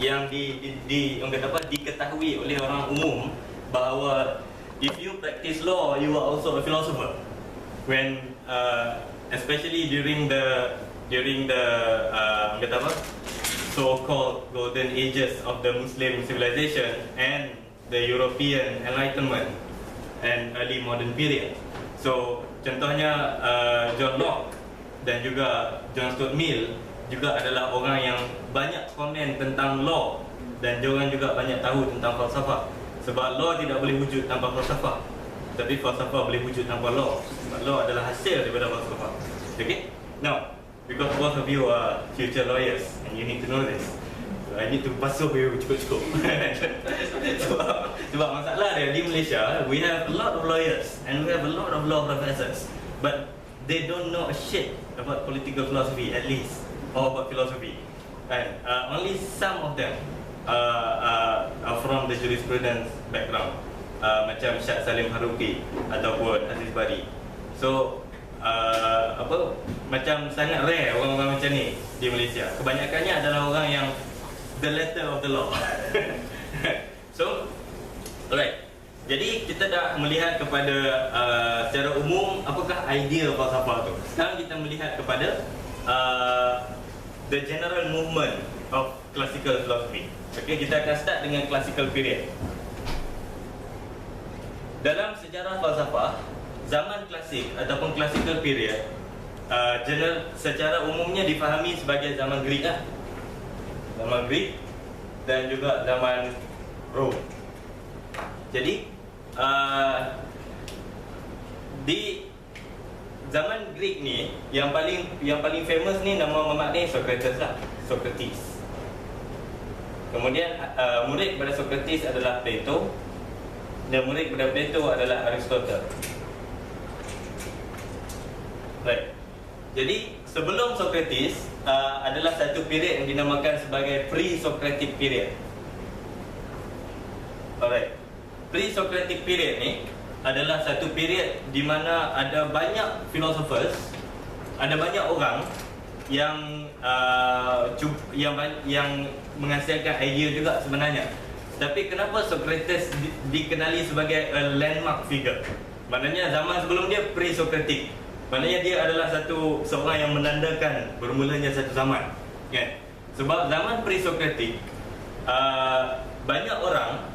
yang orang kata apa, diketahui oleh orang umum bahawa if you practice law, you are also a philosopher. When especially during the orang kata apa, so-called golden ages of the Muslim civilization and the European Enlightenment and early modern period. So contohnya John Locke dan juga John Stuart Mill juga adalah orang yang banyak komen tentang law, dan diorang juga banyak tahu tentang falsafah. Sebab law tidak boleh wujud tanpa falsafah, tapi falsafah boleh wujud tanpa law. Sebab law adalah hasil daripada falsafah. Okay? Now, because both of you are future lawyers and you need to know this, so I need to basuh you cukup-cukup. sebab masalah dia di Malaysia, we have a lot of lawyers and we have a lot of law professors, but they don't know a shit about political philosophy, at least, or about philosophy. And only some of them are from the jurisprudence background, macam Syed Salim Haruki ataupun Aziz Bari. So macam sangat rare orang-orang macam ni di Malaysia. Kebanyakannya adalah orang yang the letter of the law. So, alright. Jadi kita dah melihat kepada secara umum apakah idea falsafah tu. Sekarang kita melihat kepada the general movement of classical philosophy. Okay, kita akan start dengan classical period. Dalam sejarah falsafah, zaman klasik ataupun classical period secara umumnya difahami sebagai zaman Greek lah. Zaman Greek dan juga zaman Rome. Jadi di zaman Greek ni yang paling famous ni nama memaknai Socrates lah, Socrates. Kemudian murid kepada Socrates adalah Plato, dan murid kepada Plato adalah Aristotle. Right. Jadi sebelum Socrates adalah satu period yang dinamakan sebagai pre-Socratic period. Alright. Pre-Socratic period ni adalah satu period di mana ada banyak philosophers, ada banyak orang yang menghasilkan idea juga sebenarnya. Tapi kenapa Socrates dikenali sebagai a landmark figure? Maknanya zaman sebelum dia pre-Socratic. Maknanya dia adalah seorang yang menandakan bermulanya satu zaman, kan? Sebab zaman pre-Socratic banyak orang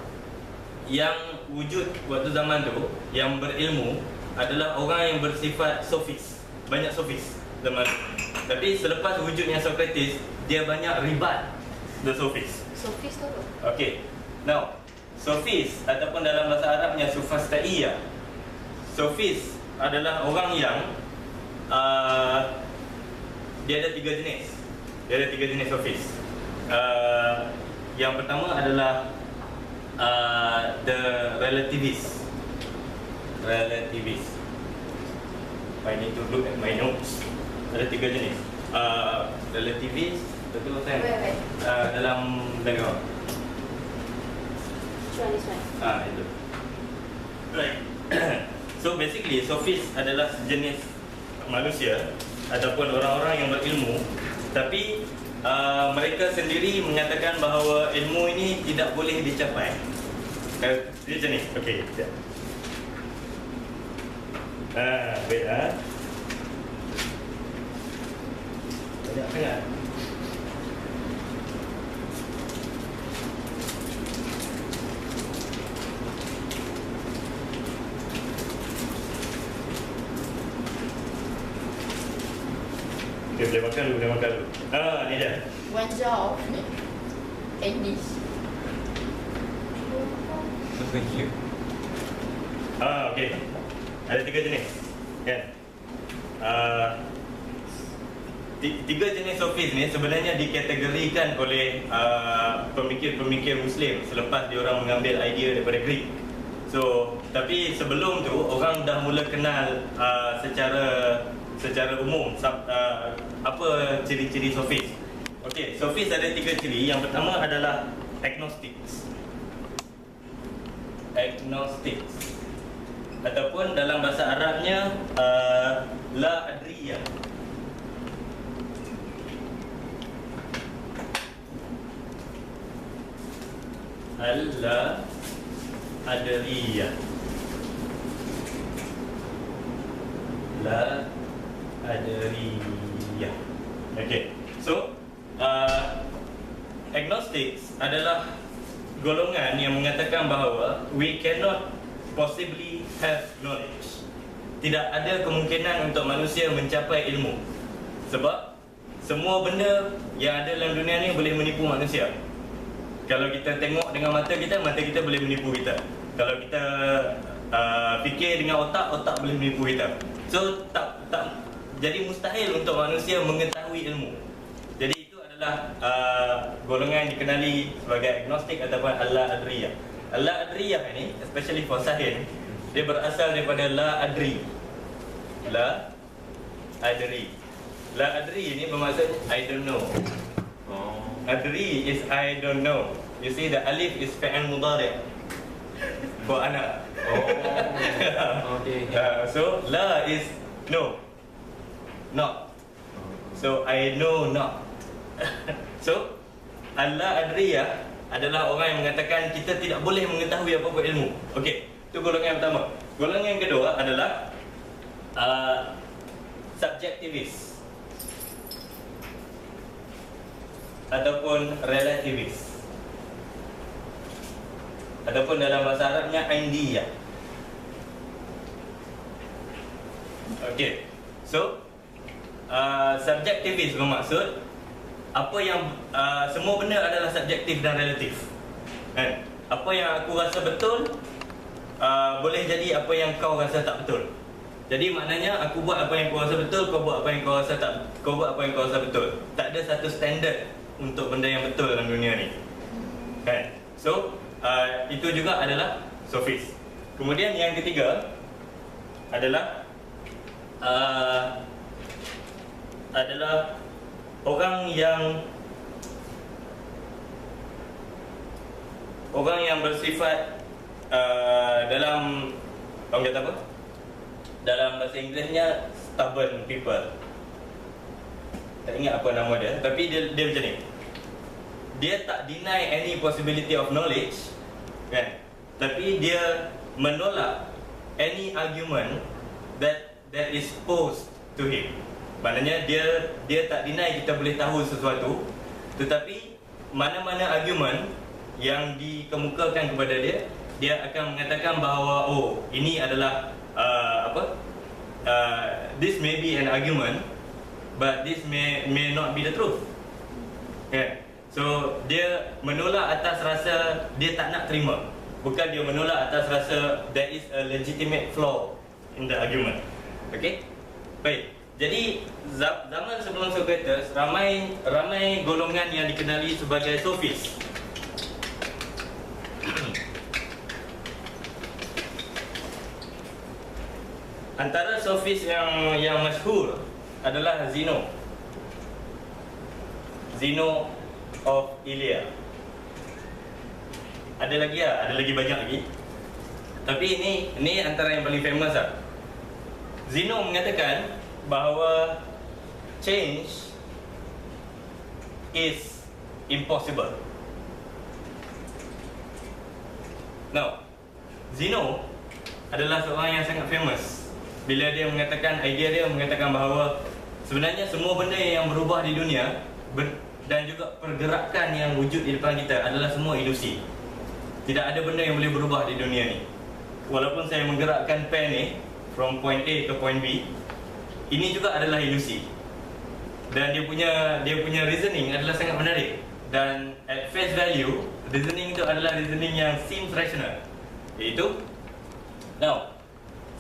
yang wujud waktu zaman tu yang berilmu adalah orang yang bersifat sofis. Banyak sofis zaman tu. Tapi selepas wujudnya Socrates, dia banyak ribat the sofis. Sofis tu apa? Okay. Now, sofis ataupun dalam bahasa Arabnya sufastaiya. Sofis adalah orang yang dia ada tiga jenis. Dia ada tiga jenis sofis. Yang pertama adalah the relativist. Relativist. I need to look at my notes. Ada tiga jenis. Relativist, betul kan? Dalam background. This one. Itu. Right. So basically, sofis adalah sejenis manusia ataupun orang-orang yang berilmu, tapi mereka sendiri menyatakan bahawa ilmu ini tidak boleh dicapai. Dia macam ni. Okey, sekejap. Wait banyak sangat. Okay, boleh makan dulu, ni dah. One jar of English. Thank you. Okay. Ada tiga jenis, kan? Tiga jenis sofis ni sebenarnya dikategorikan oleh pemikir-pemikir Muslim selepas diorang mengambil idea daripada Greek. So, tapi sebelum tu orang dah mula kenal secara umum apa ciri-ciri sofis. Okey, sofis ada tiga ciri. Yang pertama adalah agnostics. Agnostics ataupun dalam bahasa Arabnya la adriyah. alla adriyah. La adriyah. Okay. So agnostics adalah golongan yang mengatakan bahawa we cannot possibly have knowledge. Tidak ada kemungkinan untuk manusia mencapai ilmu. Sebab semua benda yang ada dalam dunia ni boleh menipu manusia. Kalau kita tengok dengan mata kita boleh menipu kita. Kalau kita fikir dengan otak boleh menipu kita. So tak jadi mustahil untuk manusia mengetahui ilmu. Jadi itu adalah golongan yang dikenali sebagai agnostik ataupun alla adriyah. Alla adriyah ini, especially for Sahin, dia berasal daripada la adri. La adri. La adri ini bermaksud I don't know. Adri is I don't know. You see the alif is fi'il mudhari' for ana. Okay. So la is no. Not. So I know not. So alla adriyah adalah orang yang mengatakan kita tidak boleh mengetahui apa-apa ilmu. Okey, itu golongan yang pertama. Golongan yang kedua adalah subjektivis ataupun relativis, ataupun dalam bahasa Arabnya indiyah. Okey. So subjektivis bermaksud apa yang semua benda adalah subjektif dan relatif. Kan? Apa yang aku rasa betul boleh jadi apa yang kau rasa tak betul. Jadi maknanya aku buat apa yang kau rasa betul, kau buat apa yang kau rasa tak, kau buat apa yang kau rasa betul. Tak ada satu standard untuk benda yang betul dalam dunia ni. Kan? So itu juga adalah sofis. Kemudian yang ketiga adalah orang yang bersifat dalam orang kata apa? Dalam bahasa Inggerisnya stubborn people. Tak ingat apa nama dia, tapi dia macam ni. Dia tak deny any possibility of knowledge, kan? Tapi dia menolak any argument that is posed to him. Maknanya dia tak deny kita boleh tahu sesuatu, tetapi mana-mana argument yang dikemukakan kepada dia akan mengatakan bahawa oh, ini adalah this may be an argument, but this may not be the truth. Okay. So dia menolak atas rasa dia tak nak terima, bukan dia menolak atas rasa there is a legitimate flaw in the argument. Okay. Baik. Jadi zaman sebelum Socrates ramai golongan yang dikenali sebagai sofis. Antara sofis yang masyhur adalah Zeno of Elea. Ada lagi banyak lagi. Tapi ini antara yang paling famous lah. Zeno mengatakan bahawa change is impossible. Now, Zeno adalah seorang yang sangat famous bila dia mengatakan, idea dia mengatakan bahawa sebenarnya semua benda yang berubah di dunia dan juga pergerakan yang wujud di depan kita adalah semua ilusi. Tidak ada benda yang boleh berubah di dunia ni. Walaupun saya menggerakkan pen ni from point A ke point B, ini juga adalah ilusi. Dan dia punya reasoning adalah sangat menarik. Dan at face value, reasoning itu adalah reasoning yang seems rational. Iaitu, now,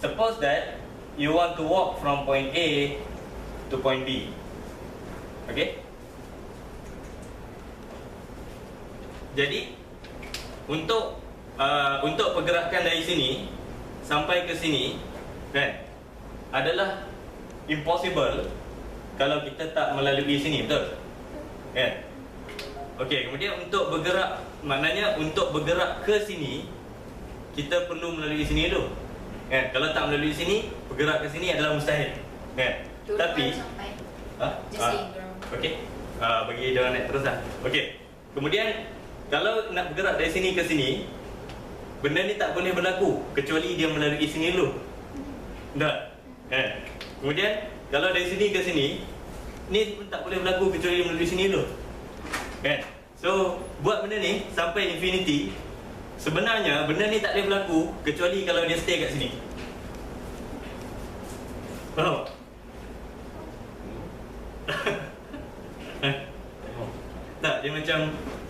suppose that you want to walk from point A to point B. Okay? Jadi, untuk pergerakan dari sini sampai ke sini, kan, adalah impossible kalau kita tak melalui sini, betul? Kan? Okey, kemudian untuk bergerak, maknanya untuk bergerak ke sini kita perlu melalui sini dulu. Kan? Kalau tak melalui sini, bergerak ke sini adalah mustahil. Kan? Tapi Just saying, okey. Bagi dia orang naik terus lah. Okey. Kemudian Kalau nak bergerak dari sini ke sini, benda ni tak boleh berlaku kecuali dia melalui sini dulu. Dah. Kemudian kalau dari sini ke sini, ni pun tak boleh berlaku kecuali melalui sini dulu. Kan? So, buat benda ni sampai infinity, sebenarnya benda ni tak boleh berlaku kecuali kalau dia stay kat sini. Faham? Tak, dia macam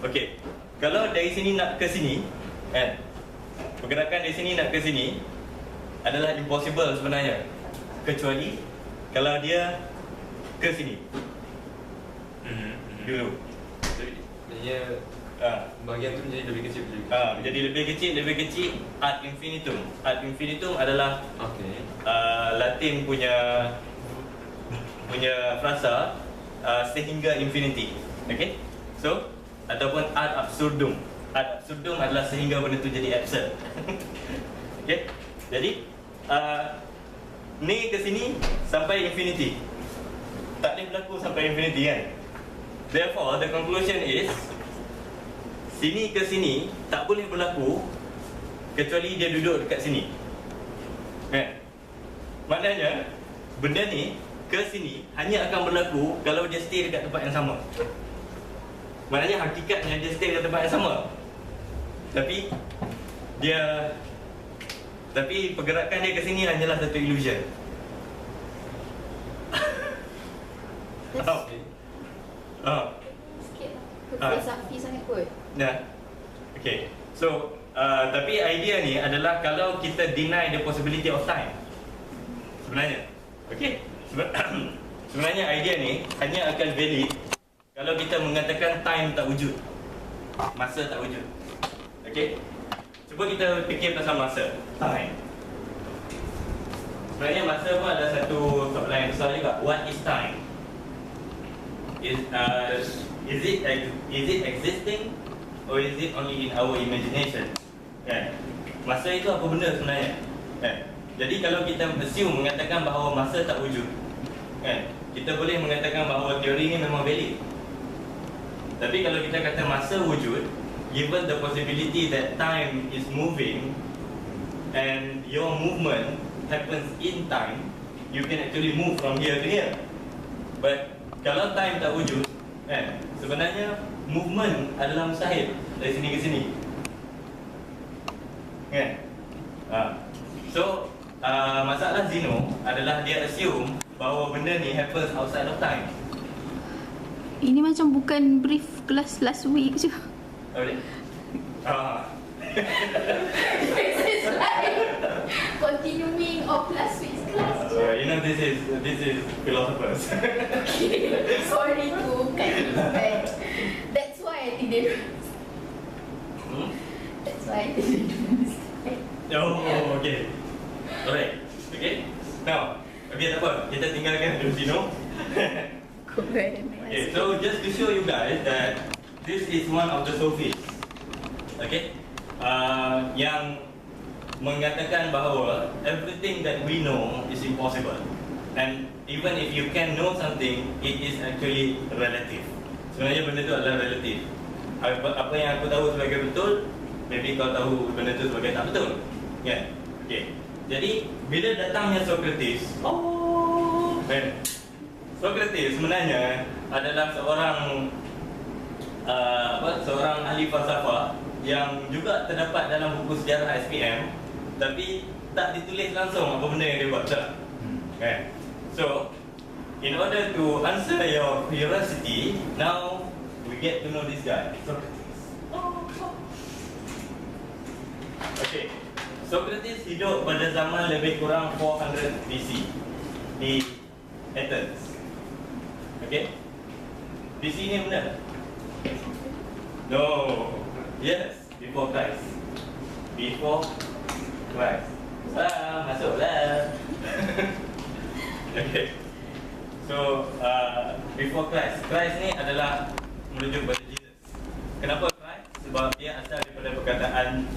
okey. Kalau dari sini nak ke sini, kan? Pergerakan dari sini nak ke sini adalah impossible sebenarnya. Kecuali kalau dia ke sini. Dulu. Maksudnya bahagian tu menjadi lebih kecil. Menjadi lebih kecil ad infinitum. Ad infinitum adalah Latin punya frasa sehingga infinity. Okey? So, ataupun ad absurdum. Ad absurdum adalah sehingga benda tu jadi absurd. Okey? Jadi ni ke sini sampai infinity. Tak boleh berlaku sampai infinity, kan? Therefore, the conclusion is sini ke sini tak boleh berlaku kecuali dia duduk dekat sini. Kan? Maknanya benda ni ke sini hanya akan berlaku kalau dia stay dekat tempat yang sama. Maknanya hakikatnya dia stay dekat tempat yang sama. Tapi pergerakan dia ke sini hanyalah satu illusion. Sikit lah. Filosofi sangat kot. Dah. Okay. So, tapi idea ni adalah kalau kita deny the possibility of time. Sebenarnya. Okay. Sebenarnya idea ni hanya akan valid kalau kita mengatakan time tak wujud. Masa tak wujud. Okay. Cuba kita fikir pasal masa. Time. Sebenarnya masa pun ada satu soalan yang besar juga. What is time? Is it existing or is it only in our imagination? Kan? Masa itu apa benda sebenarnya? Kan? Jadi kalau kita assume mengatakan bahawa masa tak wujud, kan? Kita boleh mengatakan bahawa teori ini memang valid. Tapi kalau kita kata masa wujud, given the possibility that time is moving and your movement happens in time, you can actually move from here to here. But kalau time tak wujud, kan, sebenarnya movement adalah mustahil dari sini ke sini. Kan? So, masalah Zeno adalah dia assume bahawa benda ni happens outside of time. Ini macam bukan brief kelas last week je. Oh, dia? This is like continuing of last week's class. You know, this is philosophers. Okay. Sorry to cut you back. That's why I think they don't. That's why I think they don't understand. Oh, okay. Alright. Okay. Now, okay, tak apa. Kita tinggalkan Zeno. Okay, so just to show you guys that this is one of the sophists. Okay. Yang mengatakan bahawa everything that we know is impossible, and even if you can know something, it is actually relative. Sebenarnya benda itu adalah relatif. Apa yang aku tahu sebagai betul, maybe kau tahu benda itu sebagai tak betul. Ya, okay. Jadi bila datangnya Socrates, Socrates sebenarnya adalah seorang ahli falsafah yang juga terdapat dalam buku sejarah SPM, tapi tak ditulis langsung apa benda yang dia buat tak. Okay. So, in order to answer your curiosity, now we get to know this guy, Socrates. Okay, Socrates hidup pada zaman lebih kurang 400 BC di Athens. Okay, BC ni benar? No. Yes, before Christ. Before Christ. Masuklah. Okay. So, before Christ. Christ ni adalah merujuk pada Jesus. Kenapa Christ? Sebab dia asal daripada perkataan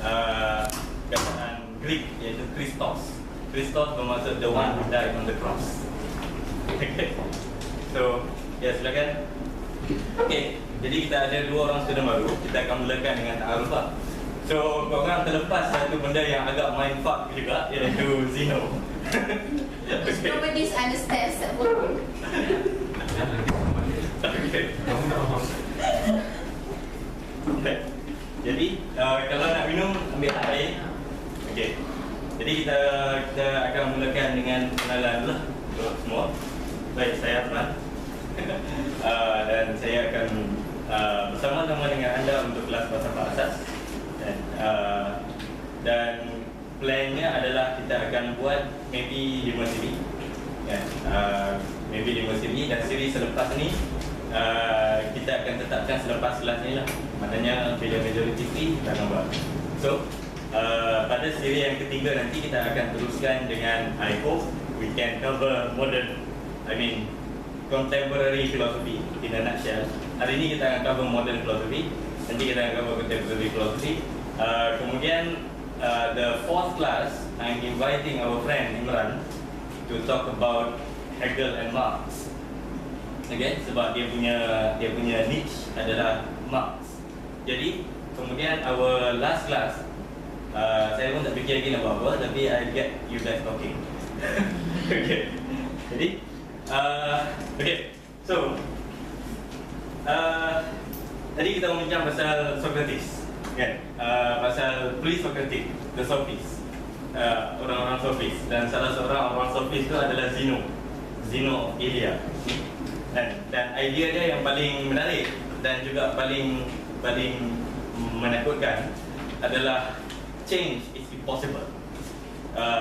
Greek, iaitu Christos. Christos bermaksud the one who died on the cross. Okay. So, ya silakan. Okay. Jadi kita ada 2 orang student baru. Kita akan mulakan dengan ta'aruf lah. So korang terlepas satu benda yang agak mindfuck juga, iaitu Zeno. Because nobody understands that word. Okay. Jadi kalau nak minum, ambil air. Okay. Jadi kita akan mulakan dengan kenalan dulu untuk semua. Baik, saya Ahmad. Dan saya akan bersama-sama dengan anda untuk kelas falsafah asas. Dan plannya adalah kita akan buat maybe 5 siri. Maybe 5 siri, dan siri selepas ni kita akan tetapkan selepas kelas ni lah. Maknanya bila majority free kita akan buat. So pada siri yang ketiga nanti kita akan teruskan dengan, I hope we can cover modern, contemporary philosophy in a nutshell. Hari ini kita akan cover modern philosophy, nanti kita akan cover contemporary philosophy. Kemudian the 4th class, I'm inviting our friend Imran to talk about Hegel and Marx. Okay, sebab dia punya niche adalah Marx. Jadi kemudian our last class, saya pun tak fikir lagi nak buat apa, tapi I get you guys talking. Okay. Jadi okay. So tadi kita bincang pasal Socrates, kan? Pasal pre-Socratic, the Sophists, orang-orang Sophist, dan salah seorang orang Sophist itu adalah Zeno of Elea. Dan idea dia yang paling menarik dan juga paling menakutkan adalah change is impossible.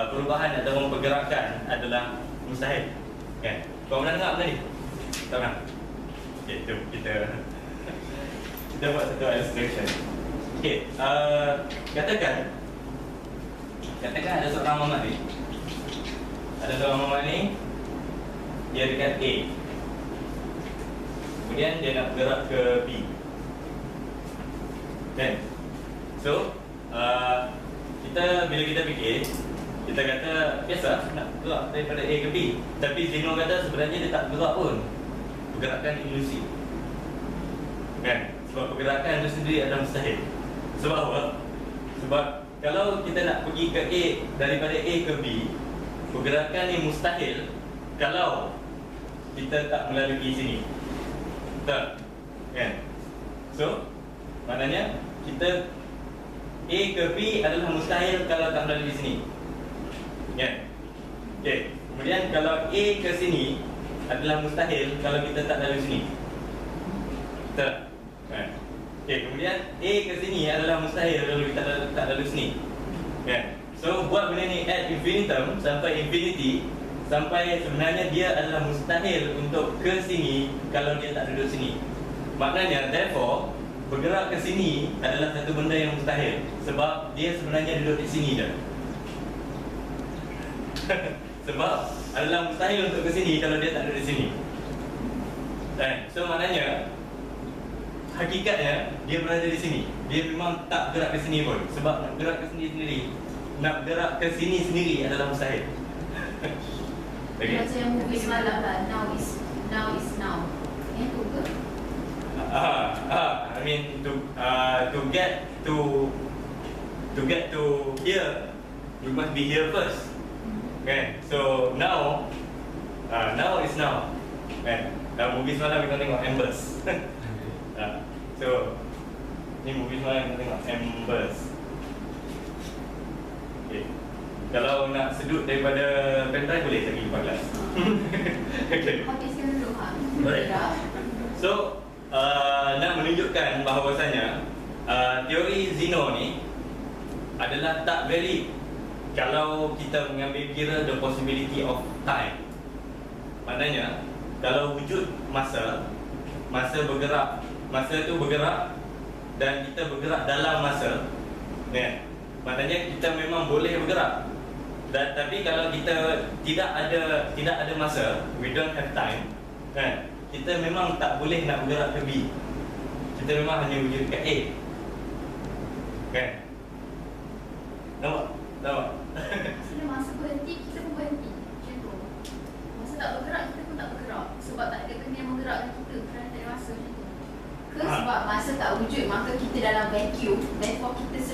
Perubahan atau pergerakan adalah mustahil. Kan? Kau pernah dengar benda ni? Tak pernah? Okay, jom kita buat satu illustration. Okay, katakan ada seorang mamat ni. Ada seorang mamat ni, dia dekat A. Kemudian dia nak bergerak ke B. Kan? So bila kita fikir, kita kata biasa nak bergerak daripada A ke B. Tapi Zeno kata sebenarnya dia tak bergerak pun. Pergerakan ilusi. Kan? Sebab pergerakan itu sendiri adalah mustahil. Sebab apa? Sebab kalau kita nak pergi ke A, daripada A ke B, pergerakan ni mustahil kalau kita tak melalui sini. Tak? Kan? So, maknanya kita A ke B adalah mustahil kalau tak melalui sini. Kan? Okay. Kemudian kalau A ke sini adalah mustahil kalau kita tak melalui sini. Tak? Kan? Okay. Kemudian A ke sini adalah mustahil kalau kita tak melalui sini. Kan? So, buat benda ni ad infinitum sampai infinity, sampai sebenarnya dia adalah mustahil untuk ke sini kalau dia tak duduk sini. Maknanya, therefore, bergerak ke sini adalah satu benda yang mustahil sebab dia sebenarnya duduk di sini je. Sebab adalah mustahil untuk ke sini kalau dia tak duduk di sini. So, maknanya hakikatnya dia berada di sini. Dia memang tak bergerak ke sini pun. Sebab nak bergerak ke sini sendiri, nak bergerak ke sini sendiri adalah mustahil. Okay. Macam yang movie semalam lah, now is now. Tu ke? To get to here, you must be here first. Kan? So now is now. Kan? Dalam movie semalam kita tengok Embers. So ni movie semalam kita tengok Embers. Okay. Kalau nak sedut daripada pendrive boleh pergi 14. Okay. Habiskan dulu ha. Baik. So nak menunjukkan bahawasanya teori Zeno ni adalah tak valid kalau kita mengambil kira the possibility of time. Maknanya kalau wujud masa bergerak, masa tu bergerak dan kita bergerak dalam masa, kan? Maknanya kita memang boleh bergerak. Dan tapi kalau kita tidak ada masa, we don't have time, kan? Kita memang tak boleh nak bergerak ke B. Kita memang hanya wujud kat A. Kan? Nampak? Maksudnya masa berhenti, kita pun berhenti. Macam tu. Masa tak bergerak, kita pun tak bergerak. Sebab tak ada kena yang menggerakkan kita kerana tak ada masa macam tu. Ke Therefore kita sudah